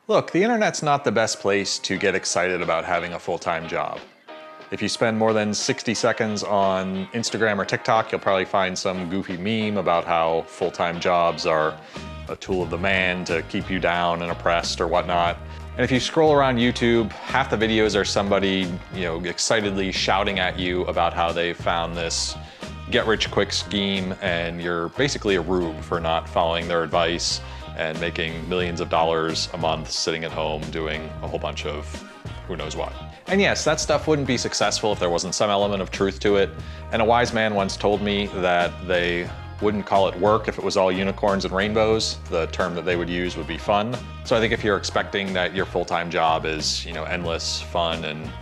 Look, the internet's not the best place to get excited about having a full-time job. If you spend more than 60 seconds on Instagram or TikTok, you'll probably find some goofy meme about how full-time jobs are a tool of the man to keep you down and oppressed or whatnot. And if you scroll around YouTube, half the videos are somebody, excitedly shouting at you about how they found this get-rich-quick scheme and you're basically a rube for not following their advice and making millions of dollars a month sitting at home doing a whole bunch of who knows what. And yes, that stuff wouldn't be successful if there wasn't some element of truth to it. And a wise man once told me that they wouldn't call it work if it was all unicorns and rainbows. The term that they would use would be fun. So I think if you're expecting that your full-time job is, endless fun and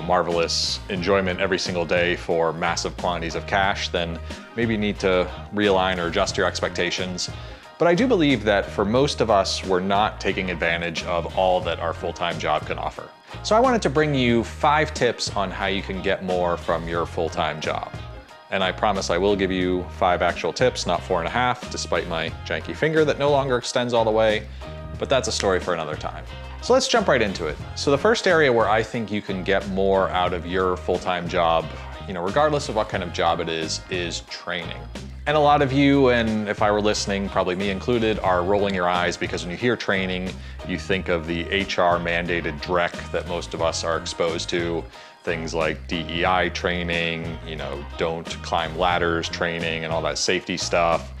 marvelous enjoyment every single day for massive quantities of cash, then maybe you need to realign or adjust your expectations. But I do believe that for most of us, we're not taking advantage of all that our full-time job can offer. So I wanted to bring you 5 tips on how you can get more from your full-time job. And I promise I will give you 5 actual tips, not 4.5, despite my janky finger that no longer extends all the way, but that's a story for another time. So let's jump right into it. So the first area where I think you can get more out of your full-time job, regardless of what kind of job it is training. And a lot of you, and if I were listening, probably me included, are rolling your eyes because when you hear training, you think of the HR mandated dreck that most of us are exposed to. Things like DEI training, don't climb ladders training and all that safety stuff,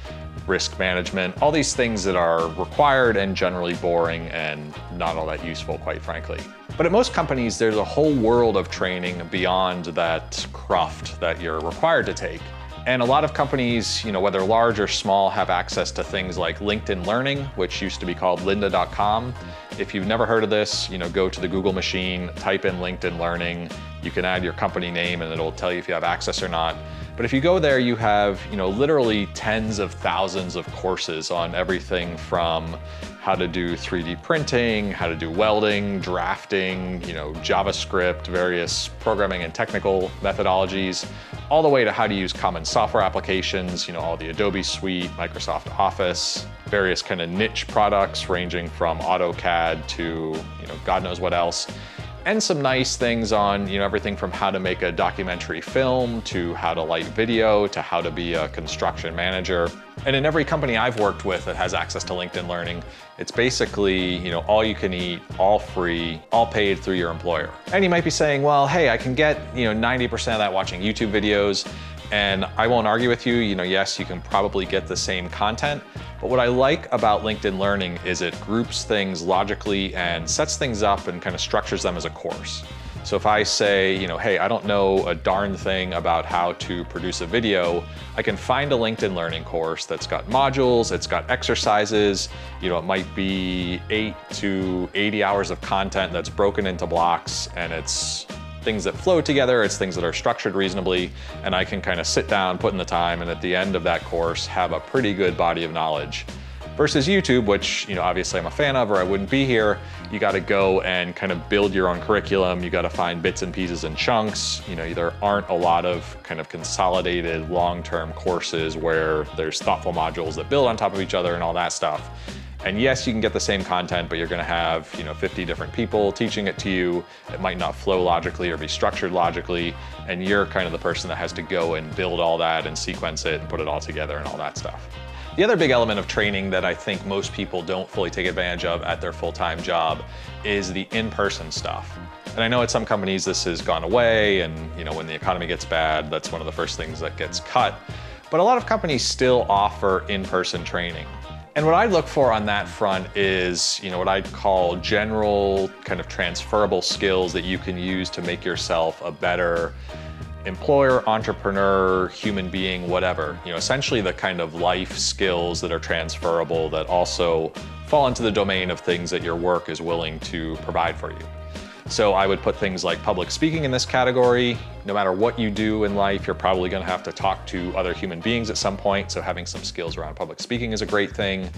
risk management, all these things that are required and generally boring and not all that useful, quite frankly. But at most companies, there's a whole world of training beyond that cruft that you're required to take. And a lot of companies, whether large or small, have access to things like LinkedIn Learning, which used to be called lynda.com. If you've never heard of this, go to the Google machine, type in LinkedIn Learning. You can add your company name and it'll tell you if you have access or not. But if you go there, you have, literally tens of thousands of courses on everything from how to do 3D printing, how to do welding, drafting, JavaScript, various programming and technical methodologies, all the way to how to use common software applications, all the Adobe suite, Microsoft Office, various kind of niche products ranging from AutoCAD to, God knows what else. And some nice things on, everything from how to make a documentary film to how to light video to how to be a construction manager. And in every company I've worked with that has access to LinkedIn Learning, it's basically, all you can eat, all free, all paid through your employer. And you might be saying, well, hey, I can get, 90% of that watching YouTube videos. And I won't argue with you, yes, you can probably get the same content. But what I like about LinkedIn Learning is it groups things logically and sets things up and kind of structures them as a course. So if I say, hey, I don't know a darn thing about how to produce a video, I can find a LinkedIn Learning course that's got modules, it's got exercises, it might be 8 to 80 hours of content that's broken into blocks, and it's things that flow together, it's things that are structured reasonably, and I can kind of sit down, put in the time, and at the end of that course, have a pretty good body of knowledge. Versus YouTube, which obviously I'm a fan of or I wouldn't be here, you gotta go and kind of build your own curriculum, you gotta find bits and pieces and chunks, there aren't a lot of kind of consolidated long-term courses where there's thoughtful modules that build on top of each other and all that stuff. And yes, you can get the same content, but you're gonna have 50 different people teaching it to you. It might not flow logically or be structured logically, and you're kind of the person that has to go and build all that and sequence it and put it all together and all that stuff. The other big element of training that I think most people don't fully take advantage of at their full-time job is the in-person stuff. And I know at some companies this has gone away, and when the economy gets bad, that's one of the first things that gets cut. But a lot of companies still offer in-person training. And what I look for on that front is, what I'd call general kind of transferable skills that you can use to make yourself a better employer, entrepreneur, human being, whatever. Essentially the kind of life skills that are transferable that also fall into the domain of things that your work is willing to provide for you. So I would put things like public speaking in this category. No matter what you do in life, you're probably gonna have to talk to other human beings at some point, so having some skills around public speaking is a great thing.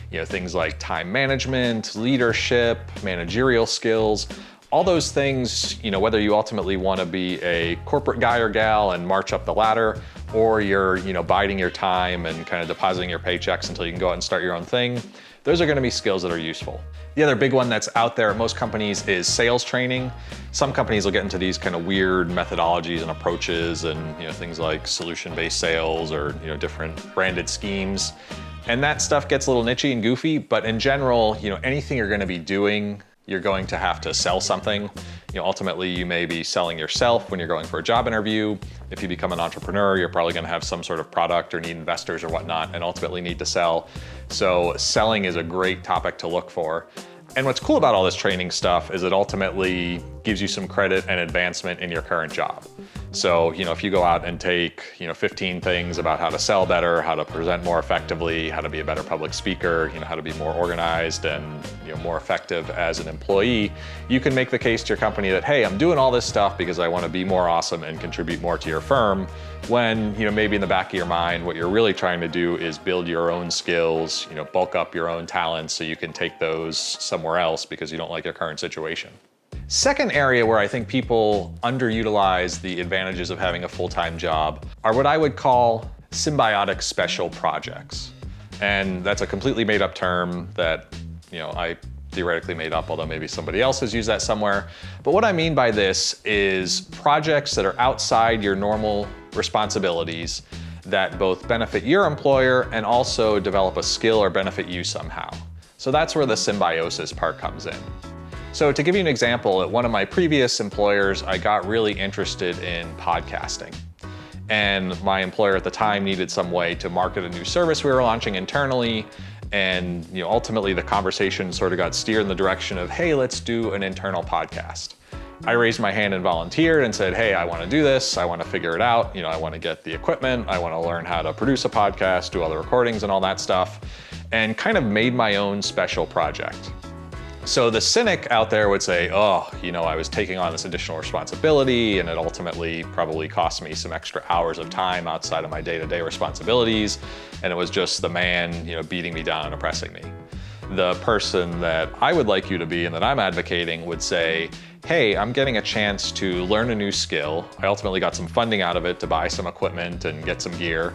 Things like time management, leadership, managerial skills, all those things, whether you ultimately wanna be a corporate guy or gal and march up the ladder, or you're biding your time and kind of depositing your paychecks until you can go out and start your own thing, those are gonna be skills that are useful. The other big one that's out there at most companies is sales training. Some companies will get into these kind of weird methodologies and approaches and things like solution-based sales or different branded schemes. And that stuff gets a little niche and goofy, but in general, anything you're gonna be doing, you're going to have to sell something. Ultimately, you may be selling yourself when you're going for a job interview. If you become an entrepreneur, you're probably gonna have some sort of product or need investors or whatnot and ultimately need to sell. So selling is a great topic to look for. And what's cool about all this training stuff is it ultimately gives you some credit and advancement in your current job. So, if you go out and take, 15 things about how to sell better, how to present more effectively, how to be a better public speaker, how to be more organized and, more effective as an employee, you can make the case to your company that, hey, I'm doing all this stuff because I want to be more awesome and contribute more to your firm. When, maybe in the back of your mind, what you're really trying to do is build your own skills, bulk up your own talents so you can take those somewhere else because you don't like your current situation. Second area where I think people underutilize the advantages of having a full-time job are what I would call symbiotic special projects. And that's a completely made up term that, I theoretically made up, although maybe somebody else has used that somewhere. But what I mean by this is projects that are outside your normal responsibilities that both benefit your employer and also develop a skill or benefit you somehow. So that's where the symbiosis part comes in. So to give you an example, at one of my previous employers, I got really interested in podcasting. And my employer at the time needed some way to market a new service we were launching internally. And ultimately the conversation sort of got steered in the direction of, hey, let's do an internal podcast. I raised my hand and volunteered and said, hey, I want to do this. I want to figure it out. I want to get the equipment. I want to learn how to produce a podcast, do all the recordings and all that stuff, and kind of made my own special project. So the cynic out there would say, oh, I was taking on this additional responsibility and it ultimately probably cost me some extra hours of time outside of my day-to-day responsibilities. And it was just the man, beating me down and oppressing me. The person that I would like you to be and that I'm advocating would say, hey, I'm getting a chance to learn a new skill. I ultimately got some funding out of it to buy some equipment and get some gear.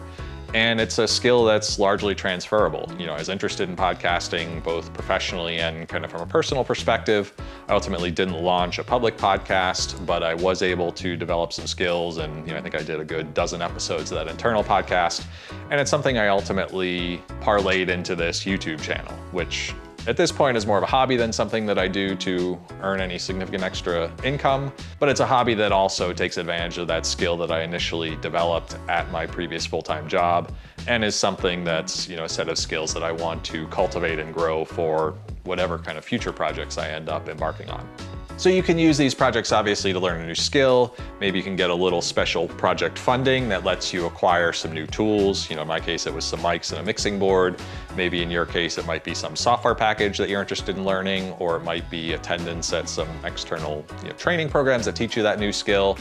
And it's a skill that's largely transferable. I was interested in podcasting both professionally and kind of from a personal perspective. I ultimately didn't launch a public podcast, but I was able to develop some skills and I think I did a good dozen episodes of that internal podcast. And it's something I ultimately parlayed into this YouTube channel, which at this point is more of a hobby than something that I do to earn any significant extra income, but it's a hobby that also takes advantage of that skill that I initially developed at my previous full-time job and is something that's, a set of skills that I want to cultivate and grow for whatever kind of future projects I end up embarking on. So you can use these projects obviously to learn a new skill. Maybe you can get a little special project funding that lets you acquire some new tools. In my case, it was some mics and a mixing board. Maybe in your case, it might be some software package that you're interested in learning, or it might be attendance at some external training programs that teach you that new skill.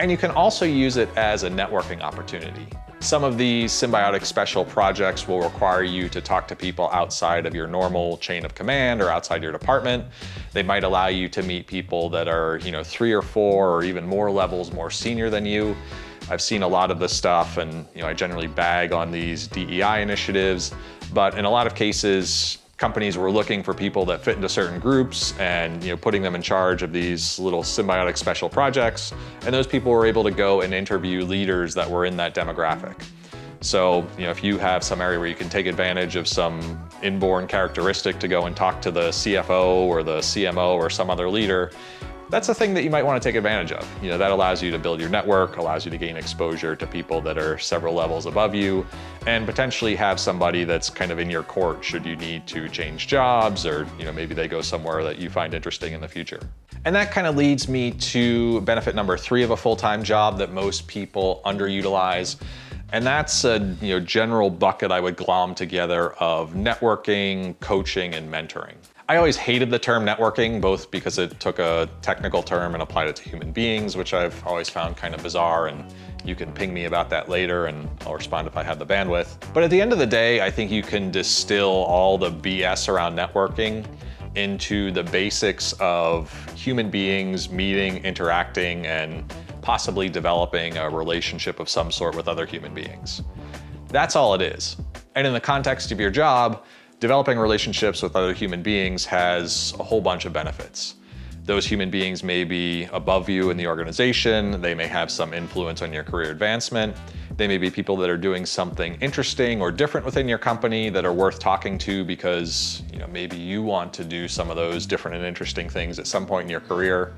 And you can also use it as a networking opportunity. Some of these symbiotic special projects will require you to talk to people outside of your normal chain of command or outside your department. They might allow you to meet people that are, 3 or 4 or even more levels more senior than you. I've seen a lot of this stuff and, I generally bag on these DEI initiatives, but in a lot of cases, companies were looking for people that fit into certain groups and putting them in charge of these little symbiotic special projects. And those people were able to go and interview leaders that were in that demographic. So if you have some area where you can take advantage of some inborn characteristic to go and talk to the CFO or the CMO or some other leader, that's a thing that you might want to take advantage of. That allows you to build your network, allows you to gain exposure to people that are several levels above you, and potentially have somebody that's kind of in your court should you need to change jobs or maybe they go somewhere that you find interesting in the future. And that kind of leads me to benefit number 3 of a full-time job that most people underutilize. And that's a general bucket I would glom together of networking, coaching, and mentoring. I always hated the term networking, both because it took a technical term and applied it to human beings, which I've always found kind of bizarre, and you can ping me about that later and I'll respond if I have the bandwidth. But at the end of the day, I think you can distill all the BS around networking into the basics of human beings meeting, interacting, and possibly developing a relationship of some sort with other human beings. That's all it is. And in the context of your job, Developing relationships with other human beings has a whole bunch of benefits. Those human beings may be above you in the organization, they may have some influence on your career advancement, they may be people that are doing something interesting or different within your company that are worth talking to because maybe you want to do some of those different and interesting things at some point in your career.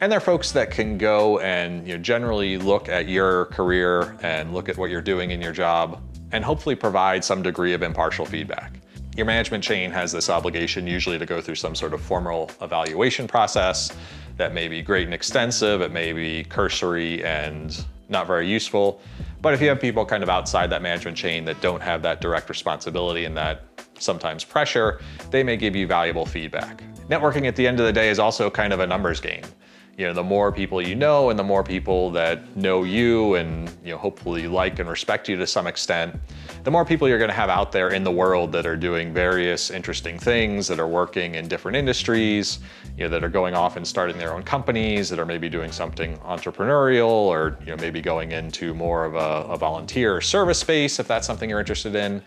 And they're folks that can go and generally look at your career and look at what you're doing in your job and hopefully provide some degree of impartial feedback. Your management chain has this obligation usually to go through some sort of formal evaluation process that may be great and extensive, it may be cursory and not very useful. But if you have people kind of outside that management chain that don't have that direct responsibility and that sometimes pressure, they may give you valuable feedback. Networking at the end of the day is also kind of a numbers game. The more people you know and the more people that know you and hopefully like and respect you to some extent, the more people you're going to have out there in the world that are doing various interesting things, that are working in different industries, that are going off and starting their own companies, that are maybe doing something entrepreneurial or maybe going into more of a volunteer service space if that's something you're interested in.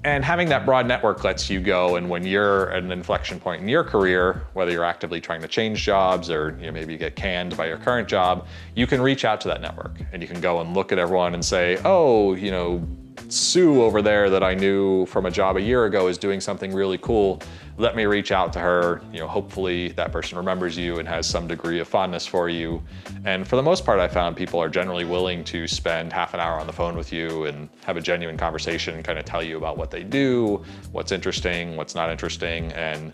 And having that broad network lets you go, and when you're at an inflection point in your career, whether you're actively trying to change jobs or maybe you get canned by your current job, you can reach out to that network and you can go and look at everyone and say, oh, Sue over there that I knew from a job a year ago is doing something really cool. Let me reach out to her. Hopefully that person remembers you and has some degree of fondness for you. And for the most part, I found people are generally willing to spend half an hour on the phone with you and have a genuine conversation and kind of tell you about what they do, what's interesting, what's not interesting, and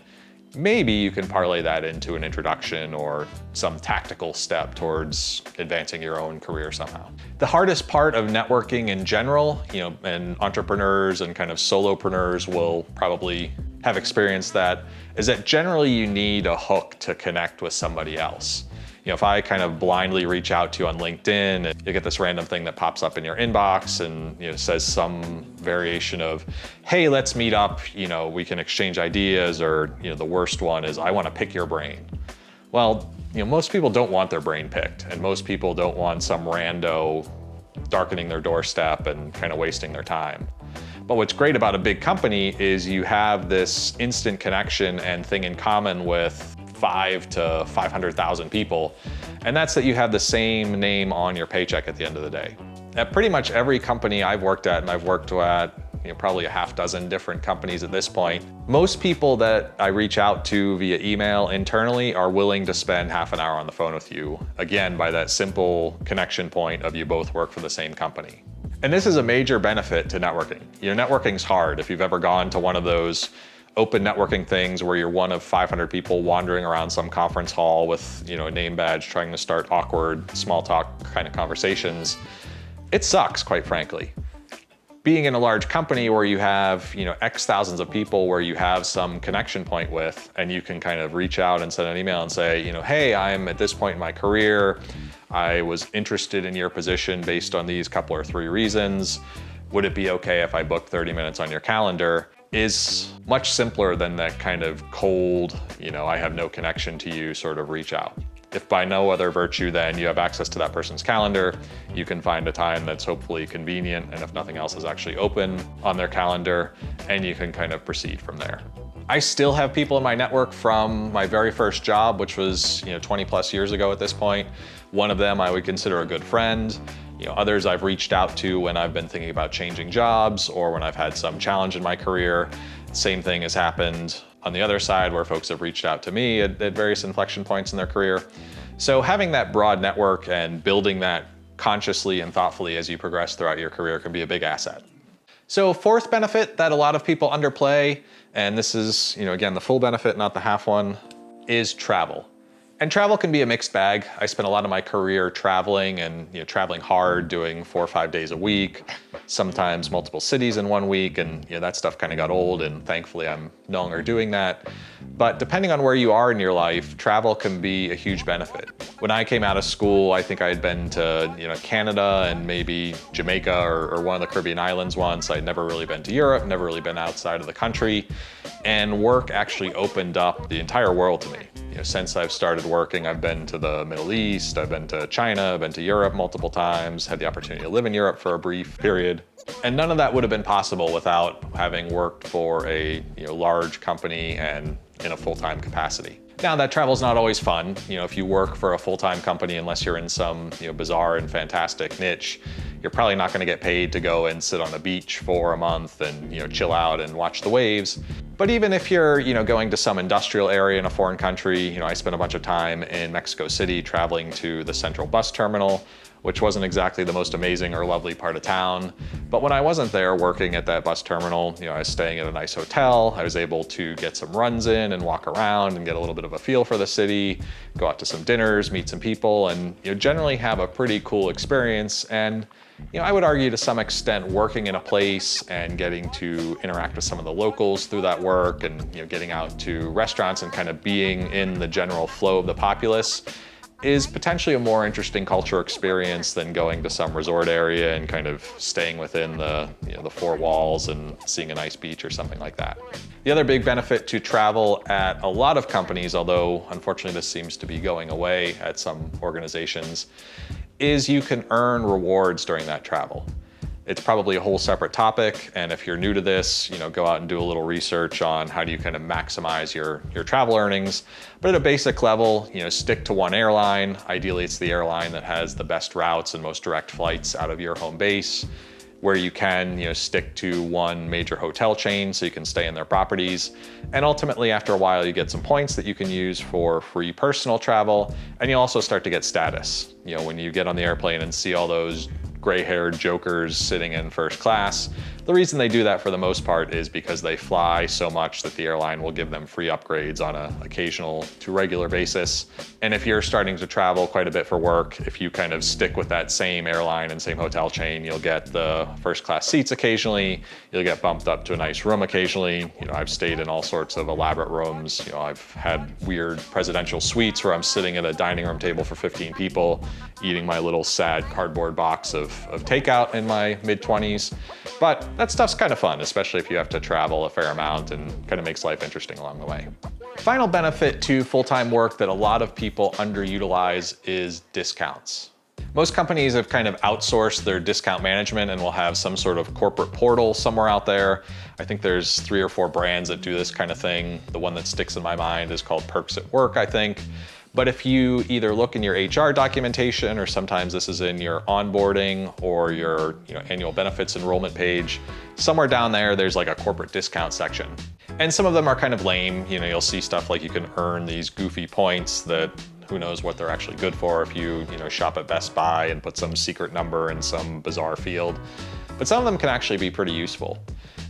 maybe you can parlay that into an introduction or some tactical step towards advancing your own career somehow. The hardest part of networking in general, and entrepreneurs and kind of solopreneurs will probably have experienced that, is that generally you need a hook to connect with somebody else. If I kind of blindly reach out to you on LinkedIn, and you get this random thing that pops up in your inbox and says some variation of, hey, let's meet up, we can exchange ideas, or the worst one is, I want to pick your brain. Well, most people don't want their brain picked, and most people don't want some rando darkening their doorstep and kind of wasting their time. But what's great about a big company is you have this instant connection and thing in common with 5 to 500,000 people, and that's that you have the same name on your paycheck at the end of the day. At pretty much every company I've worked at, and I've worked at probably a half dozen different companies at this point, most people that I reach out to via email internally are willing to spend half an hour on the phone with you, again, by that simple connection point of you both work for the same company. And this is a major benefit to networking. Networking's hard. If you've ever gone to one of those open networking things where you're one of 500 people wandering around some conference hall with a name badge trying to start awkward small talk kind of conversations, it sucks, quite frankly. Being in a large company where you have X thousands of people where you have some connection point with, and you can kind of reach out and send an email and say, hey, I'm at this point in my career, I was interested in your position based on these couple or 3 reasons. Would it be okay if I booked 30 minutes on your calendar? Is much simpler than that kind of cold, I have no connection to you sort of reach out. If by no other virtue then you have access to that person's calendar, you can find a time that's hopefully convenient, and if nothing else is actually open on their calendar, and you can kind of proceed from there. I still have people in my network from my very first job, which was 20 plus years ago at this point. One of them I would consider a good friend. Others I've reached out to when I've been thinking about changing jobs or when I've had some challenge in my career. Same thing has happened on the other side where folks have reached out to me at various inflection points in their career. So having that broad network and building that consciously and thoughtfully as you progress throughout your career can be a big asset. So fourth benefit that a lot of people underplay, and this is, again, the full benefit, not the half one, is travel. And travel can be a mixed bag. I spent a lot of my career traveling and traveling hard, doing 4 or 5 days a week, sometimes multiple cities in one week, and that stuff kind of got old, and thankfully I'm no longer doing that. But depending on where you are in your life, travel can be a huge benefit. When I came out of school, I think I had been to Canada and maybe Jamaica or one of the Caribbean islands once. I'd never really been to Europe, never really been outside of the country, and work actually opened up the entire world to me. Since I've started working, I've been to the Middle East, I've been to China, I've been to Europe multiple times, had the opportunity to live in Europe for a brief period. And none of that would have been possible without having worked for a large company and in a full-time capacity. Now, that travel's not always fun. If you work for a full-time company, unless you're in some bizarre and fantastic niche, you're probably not going to get paid to go and sit on a beach for a month and chill out and watch the waves. But even if you're going to some industrial area in a foreign country, I spent a bunch of time in Mexico City traveling to the central bus terminal, which wasn't exactly the most amazing or lovely part of town. But when I wasn't there working at that bus terminal, I was staying at a nice hotel. I was able to get some runs in and walk around and get a little bit of a feel for the city, go out to some dinners, meet some people, and generally have a pretty cool experience. And I would argue to some extent working in a place and getting to interact with some of the locals through that work and getting out to restaurants and kind of being in the general flow of the populace is potentially a more interesting culture experience than going to some resort area and kind of staying within the four walls and seeing a nice beach or something like that. The other big benefit to travel at a lot of companies, although unfortunately this seems to be going away at some organizations, is you can earn rewards during that travel. It's probably a whole separate topic, and if you're new to this, go out and do a little research on how do you kind of maximize your travel earnings. But at a basic level, stick to one airline. Ideally, it's the airline that has the best routes and most direct flights out of your home base. Where you can, stick to one major hotel chain so you can stay in their properties. And ultimately, after a while, you get some points that you can use for free personal travel, and you also start to get status. When you get on the airplane and see all those gray-haired jokers sitting in first class. The reason they do that for the most part is because they fly so much that the airline will give them free upgrades on an occasional to regular basis. And if you're starting to travel quite a bit for work, if you kind of stick with that same airline and same hotel chain, you'll get the first class seats occasionally, you'll get bumped up to a nice room occasionally. I've stayed in all sorts of elaborate rooms. I've had weird presidential suites where I'm sitting at a dining room table for 15 people, eating my little sad cardboard box of takeout in my mid-20s. But that stuff's kind of fun, especially if you have to travel a fair amount, and kind of makes life interesting along the way. Final benefit to full-time work that a lot of people underutilize is discounts. Most companies have kind of outsourced their discount management and will have some sort of corporate portal somewhere out there. I think there's 3 or 4 brands that do this kind of thing. The one that sticks in my mind is called Perks at Work, I think. But if you either look in your HR documentation, or sometimes this is in your onboarding or your annual benefits enrollment page, somewhere down there, there's like a corporate discount section. And some of them are kind of lame. You'll see stuff like you can earn these goofy points that who knows what they're actually good for if you shop at Best Buy and put some secret number in some bizarre field. But some of them can actually be pretty useful.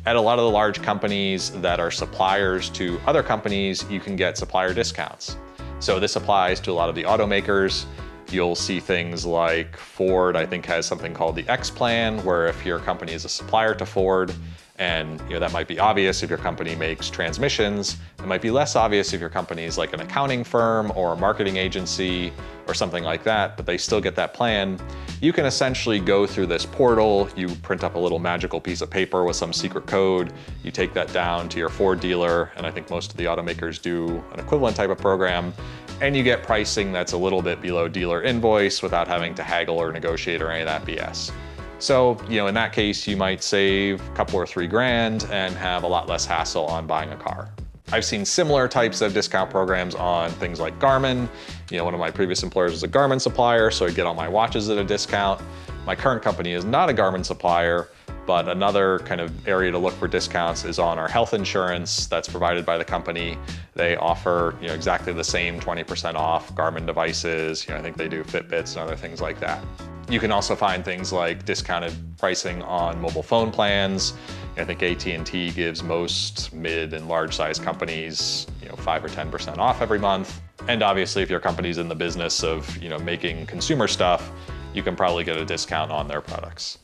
At a lot of the large companies that are suppliers to other companies, you can get supplier discounts. So this applies to a lot of the automakers. You'll see things like Ford, I think, has something called the X Plan, where if your company is a supplier to Ford, and that might be obvious if your company makes transmissions, it might be less obvious if your company is like an accounting firm or a marketing agency or something like that, but they still get that plan. You can essentially go through this portal, you print up a little magical piece of paper with some secret code, you take that down to your Ford dealer, and I think most of the automakers do an equivalent type of program, and you get pricing that's a little bit below dealer invoice without having to haggle or negotiate or any of that BS. So, in that case, you might save a couple or 3 grand and have a lot less hassle on buying a car. I've seen similar types of discount programs on things like Garmin. One of my previous employers was a Garmin supplier, so I get all my watches at a discount. My current company is not a Garmin supplier, but another kind of area to look for discounts is on our health insurance that's provided by the company. They offer exactly the same 20% off Garmin devices. I think they do Fitbits and other things like that. You can also find things like discounted pricing on mobile phone plans. I think AT&T gives most mid and large size companies 5 or 10% off every month. And obviously if your company's in the business of making consumer stuff, you can probably get a discount on their products.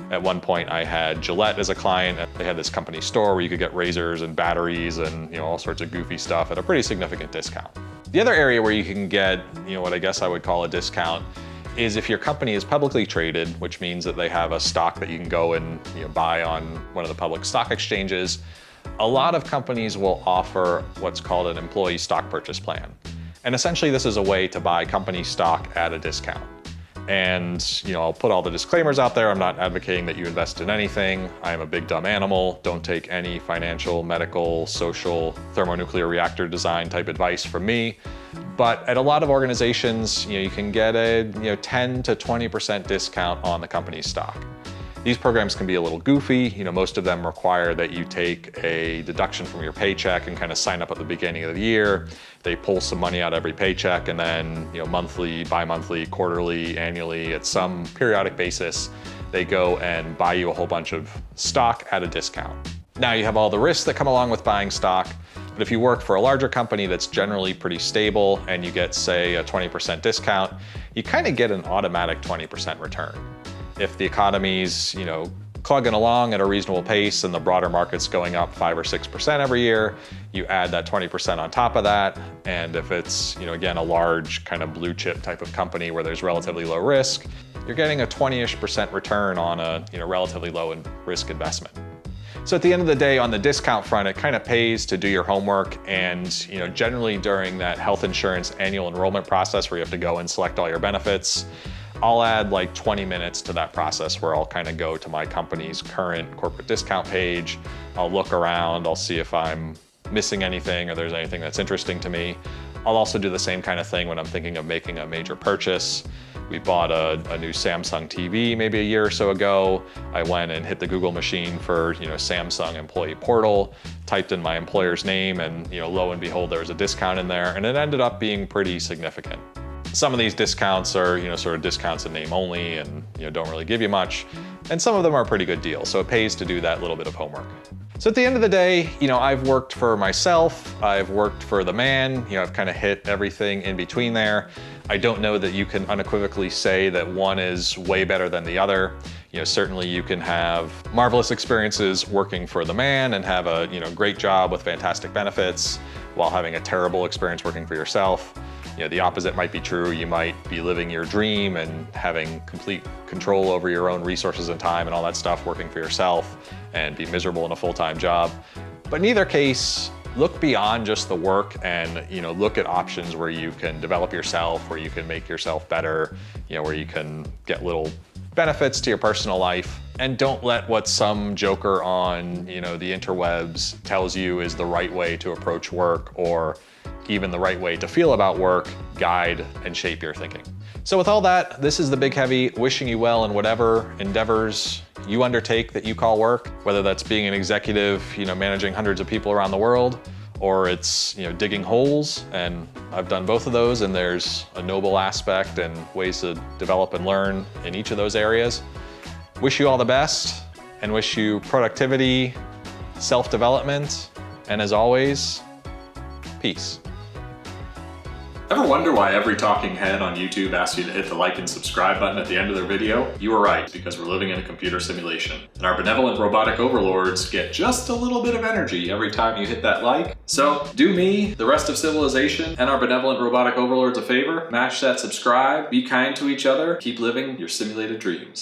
At one point I had Gillette as a client. They had this company store where you could get razors and batteries and all sorts of goofy stuff at a pretty significant discount. The other area where you can get what I guess I would call a discount is if your company is publicly traded, which means that they have a stock that you can go and buy on one of the public stock exchanges. A lot of companies will offer what's called an employee stock purchase plan. And essentially this is a way to buy company stock at a discount. And I'll put all the disclaimers out there. I'm not advocating that you invest in anything. I am a big dumb animal. Don't take any financial, medical, social, thermonuclear reactor design type advice from me. But at a lot of organizations, you can get a 10 to 20% discount on the company's stock. These programs can be a little goofy. Most of them require that you take a deduction from your paycheck and kind of sign up at the beginning of the year. They pull some money out every paycheck, and then monthly, bi-monthly, quarterly, annually, at some periodic basis, they go and buy you a whole bunch of stock at a discount. Now you have all the risks that come along with buying stock, but if you work for a larger company that's generally pretty stable and you get, say, a 20% discount, you kind of get an automatic 20% return. If the economy's, clugging along at a reasonable pace and the broader market's going up 5 or 6% every year, you add that 20% on top of that. And if it's, again, a large kind of blue chip type of company where there's relatively low risk, you're getting a 20-ish% return on a, relatively low risk investment. So at the end of the day, on the discount front, it kind of pays to do your homework. And generally during that health insurance annual enrollment process where you have to go and select all your benefits, I'll add like 20 minutes to that process where I'll kind of go to my company's current corporate discount page. I'll look around, I'll see if I'm missing anything or there's anything that's interesting to me. I'll also do the same kind of thing when I'm thinking of making a major purchase. We bought a new Samsung TV maybe a year or so ago. I went and hit the Google machine for Samsung Employee Portal, typed in my employer's name, and lo and behold, there was a discount in there, and it ended up being pretty significant. Some of these discounts are, sort of discounts in name only and, don't really give you much. And some of them are pretty good deals. So it pays to do that little bit of homework. So at the end of the day, I've worked for myself, I've worked for the man, I've kind of hit everything in between there. I don't know that you can unequivocally say that one is way better than the other. Certainly you can have marvelous experiences working for the man and have a, great job with fantastic benefits while having a terrible experience working for yourself. The opposite might be true. You might be living your dream and having complete control over your own resources and time and all that stuff working for yourself and be miserable in a full-time job. But in either case, look beyond just the work and look at options where you can develop yourself, where you can make yourself better, where you can get little benefits to your personal life. And don't let what some joker on the interwebs tells you is the right way to approach work or even the right way to feel about work guide and shape your thinking. So with all that, this is the Big Heavy wishing you well in whatever endeavors you undertake that you call work, whether that's being an executive, managing hundreds of people around the world, or it's, digging holes. And I've done both of those, and there's a noble aspect and ways to develop and learn in each of those areas. Wish you all the best and wish you productivity, self-development, and as always, peace. Ever wonder why every talking head on YouTube asks you to hit the like and subscribe button at the end of their video? You were right, because we're living in a computer simulation. And our benevolent robotic overlords get just a little bit of energy every time you hit that like. So do me, the rest of civilization, and our benevolent robotic overlords a favor. Mash that subscribe, be kind to each other, keep living your simulated dreams.